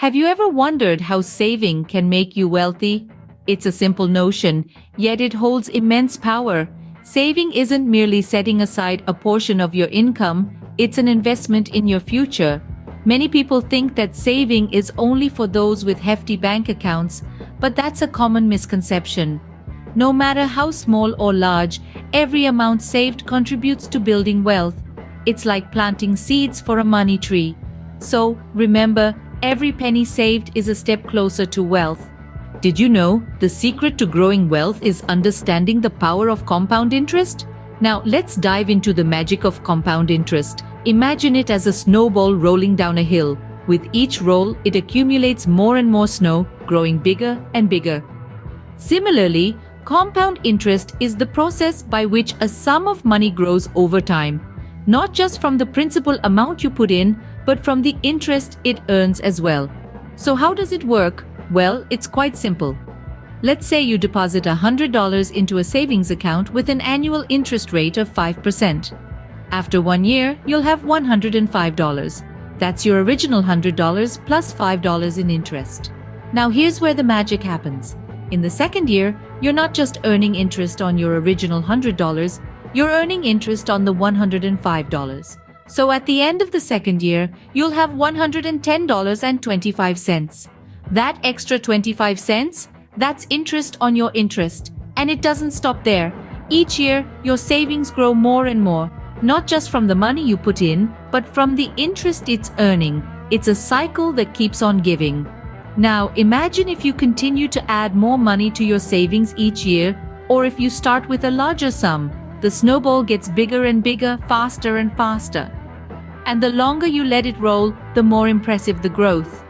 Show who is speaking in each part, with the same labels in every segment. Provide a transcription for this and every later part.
Speaker 1: Have you ever wondered how saving can make you wealthy? It's a simple notion, yet it holds immense power. Saving isn't merely setting aside a portion of your income, it's an investment in your future. Many people think that saving is only for those with hefty bank accounts, but that's a common misconception. No matter how small or large, every amount saved contributes to building wealth. It's like planting seeds for a money tree. So, remember, every penny saved is a step closer to wealth. Did you know the secret to growing wealth is understanding the power of compound interest? Now, let's dive into the magic of compound interest. Imagine it as a snowball rolling down a hill. With each roll, it accumulates more and more snow, growing bigger and bigger. Similarly, compound interest is the process by which a sum of money grows over time, not just from the principal amount you put in, but from the interest it earns as well. So how does it work? Well, it's quite simple. Let's say you deposit $100 into a savings account with an annual interest rate of 5%. After 1 year, you'll have $105. That's your original $100 plus $5 in interest. Now here's where the magic happens. In the second year, you're not just earning interest on your original $100, you're earning interest on the $105. So at the end of the second year, you'll have $110.25. That extra 25 cents, that's interest on your interest. And it doesn't stop there. Each year, your savings grow more and more, not just from the money you put in, but from the interest it's earning. It's a cycle that keeps on giving. Now, imagine if you continue to add more money to your savings each year, or if you start with a larger sum. The snowball gets bigger and bigger, faster and faster. And the longer you let it roll, the more impressive the growth.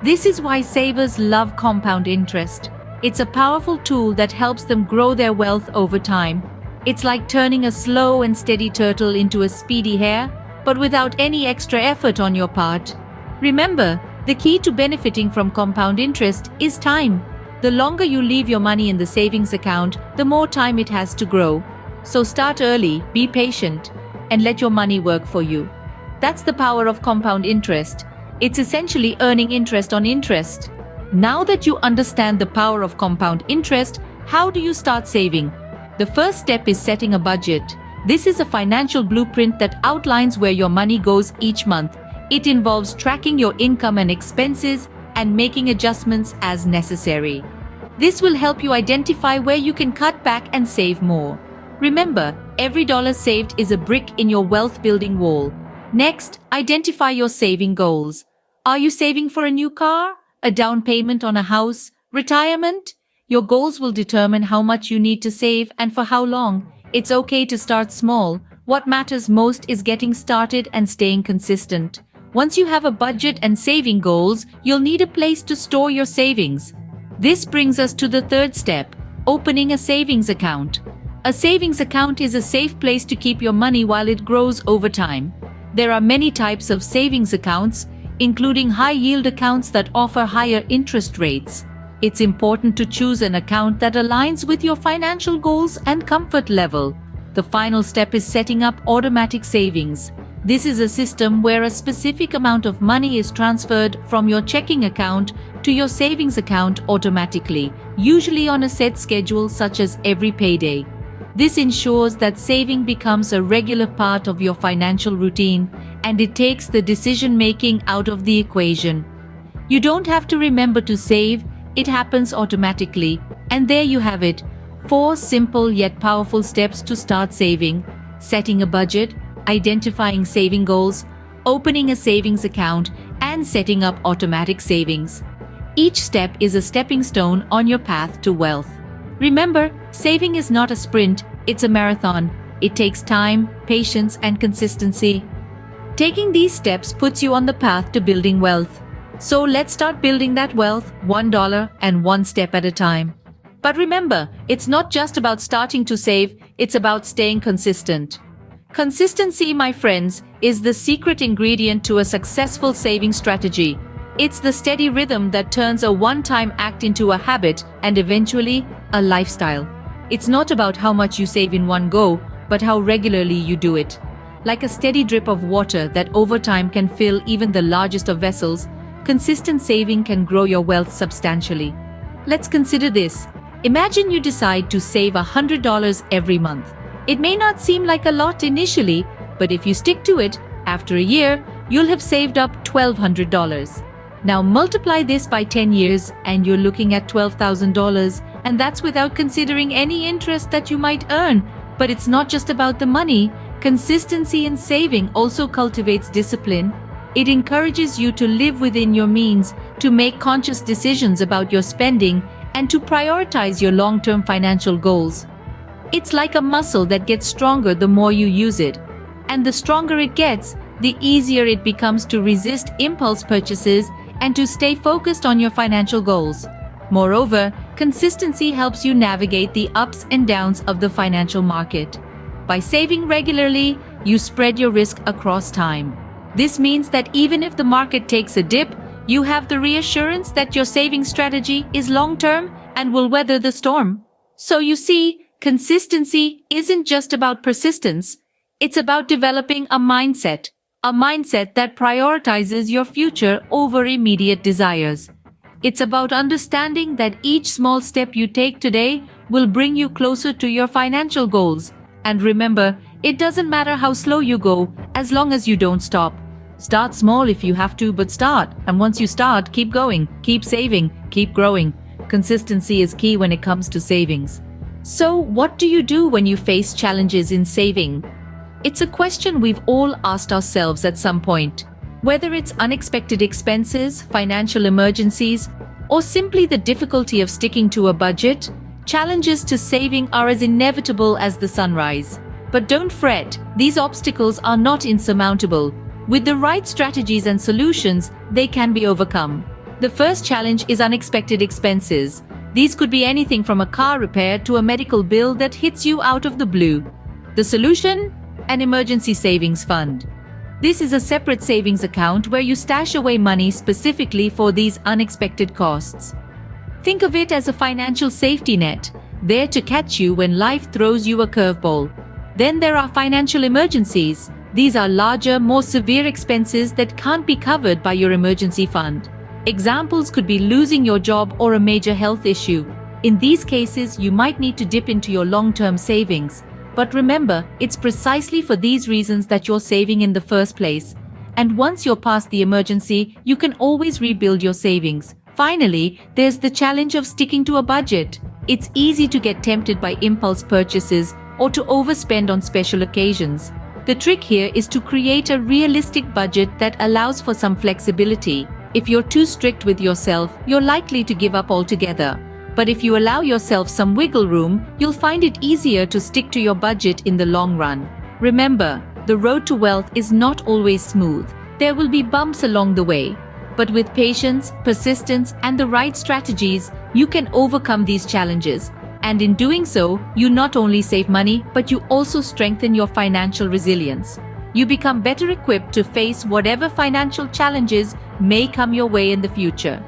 Speaker 1: This is why savers love compound interest. It's a powerful tool that helps them grow their wealth over time. It's like turning a slow and steady turtle into a speedy hare, but without any extra effort on your part. Remember, the key to benefiting from compound interest is time. The longer you leave your money in the savings account, the more time it has to grow. So start early, be patient, and let your money work for you. That's the power of compound interest. It's essentially earning interest on interest. Now that you understand the power of compound interest, how do you start saving? The first step is setting a budget. This is a financial blueprint that outlines where your money goes each month. It involves tracking your income and expenses and making adjustments as necessary. This will help you identify where you can cut back and save more. Remember, every dollar saved is a brick in your wealth-building wall. Next, identify your saving goals. Are you saving for a new car, a down payment on a house, retirement? Your goals will determine how much you need to save and for how long. It's okay to start small. What matters most is getting started and staying consistent. Once you have a budget and saving goals, you'll need a place to store your savings. This brings us to the third step, opening a savings account. A savings account is a safe place to keep your money while it grows over time. There are many types of savings accounts, including high-yield accounts that offer higher interest rates. It's important to choose an account that aligns with your financial goals and comfort level. The final step is setting up automatic savings. This is a system where a specific amount of money is transferred from your checking account to your savings account automatically, usually on a set schedule such as every payday. This ensures that saving becomes a regular part of your financial routine, and it takes the decision-making out of the equation. You don't have to remember to save, it happens automatically. And there you have it, 4 simple yet powerful steps to start saving: setting a budget, identifying saving goals, opening a savings account, and setting up automatic savings. Each step is a stepping stone on your path to wealth. Remember, saving is not a sprint, it's a marathon. It takes time, patience, and consistency. Taking these steps puts you on the path to building wealth. So let's start building that wealth, $1 and one step at a time. But remember, it's not just about starting to save, it's about staying consistent. Consistency, my friends, is the secret ingredient to a successful saving strategy. It's the steady rhythm that turns a one-time act into a habit and eventually a lifestyle. It's not about how much you save in one go, but how regularly you do it. Like a steady drip of water that over time can fill even the largest of vessels, consistent saving can grow your wealth substantially. Let's consider this. Imagine you decide to save $100 every month. It may not seem like a lot initially, but if you stick to it, after a year, you'll have saved up $1,200. Now multiply this by 10 years and you're looking at $12,000, and that's without considering any interest that you might earn. But it's not just about the money. Consistency in saving also cultivates discipline. It encourages you to live within your means, to make conscious decisions about your spending, and to prioritize your long-term financial goals. It's like a muscle that gets stronger the more you use it. And the stronger it gets, the easier it becomes to resist impulse purchases and to stay focused on your financial goals. Moreover, consistency helps you navigate the ups and downs of the financial market. By saving regularly, you spread your risk across time. This means that even if the market takes a dip, you have the reassurance that your saving strategy is long-term and will weather the storm. So you see, consistency isn't just about persistence. It's about developing a mindset that prioritizes your future over immediate desires. It's about understanding that each small step you take today will bring you closer to your financial goals. And remember, it doesn't matter how slow you go, as long as you don't stop. Start small if you have to, but start. And once you start, keep going, keep saving, keep growing. Consistency is key when it comes to savings. So, what do you do when you face challenges in saving? It's a question we've all asked ourselves at some point. Whether it's unexpected expenses, financial emergencies, or simply the difficulty of sticking to a budget, challenges to saving are as inevitable as the sunrise. But don't fret, these obstacles are not insurmountable. With the right strategies and solutions, they can be overcome. The first challenge is unexpected expenses. These could be anything from a car repair to a medical bill that hits you out of the blue. The solution? An emergency savings fund. This is a separate savings account where you stash away money specifically for these unexpected costs. Think of it as a financial safety net, there to catch you when life throws you a curveball. Then there are financial emergencies. These are larger, more severe expenses that can't be covered by your emergency fund. Examples could be losing your job or a major health issue. In these cases, you might need to dip into your long-term savings. But remember, it's precisely for these reasons that you're saving in the first place. And once you're past the emergency, you can always rebuild your savings. Finally, there's the challenge of sticking to a budget. It's easy to get tempted by impulse purchases or to overspend on special occasions. The trick here is to create a realistic budget that allows for some flexibility. If you're too strict with yourself, you're likely to give up altogether. But if you allow yourself some wiggle room, you'll find it easier to stick to your budget in the long run. Remember, the road to wealth is not always smooth. There will be bumps along the way. But with patience, persistence, and the right strategies, you can overcome these challenges. And in doing so, you not only save money, but you also strengthen your financial resilience. You become better equipped to face whatever financial challenges may come your way in the future.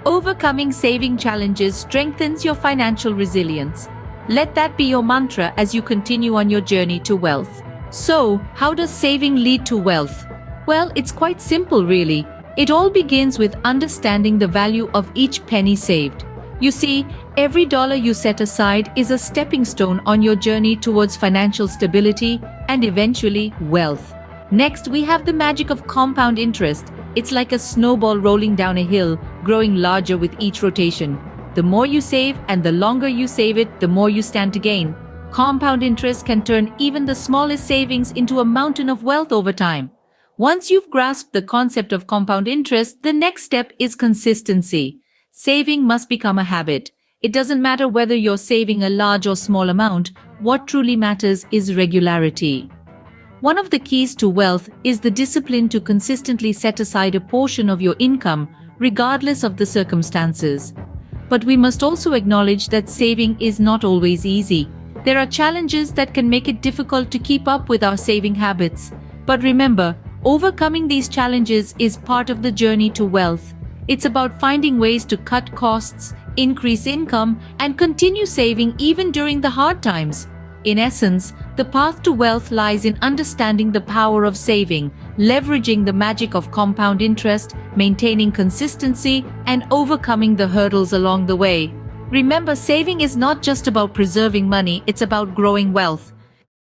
Speaker 1: Overcoming saving challenges strengthens your financial resilience. Let that be your mantra as you continue on your journey to wealth. So, how does saving lead to wealth? Well, it's quite simple really. It all begins with understanding the value of each penny saved. You see, every dollar you set aside is a stepping stone on your journey towards financial stability and eventually wealth. Next, we have the magic of compound interest. It's like a snowball rolling down a hill, growing larger with each rotation. The more you save and the longer you save it, the more you stand to gain. Compound interest can turn even the smallest savings into a mountain of wealth over time. Once you've grasped the concept of compound interest, the next step is consistency. Saving must become a habit. It doesn't matter whether you're saving a large or small amount. What truly matters is regularity. One of the keys to wealth is the discipline to consistently set aside a portion of your income, regardless of the circumstances. But we must also acknowledge that saving is not always easy. There are challenges that can make it difficult to keep up with our saving habits. But remember, overcoming these challenges is part of the journey to wealth. It's about finding ways to cut costs, increase income, and continue saving even during the hard times. In essence, the path to wealth lies in understanding the power of saving, leveraging the magic of compound interest, maintaining consistency, and overcoming the hurdles along the way. Remember, saving is not just about preserving money, it's about growing wealth.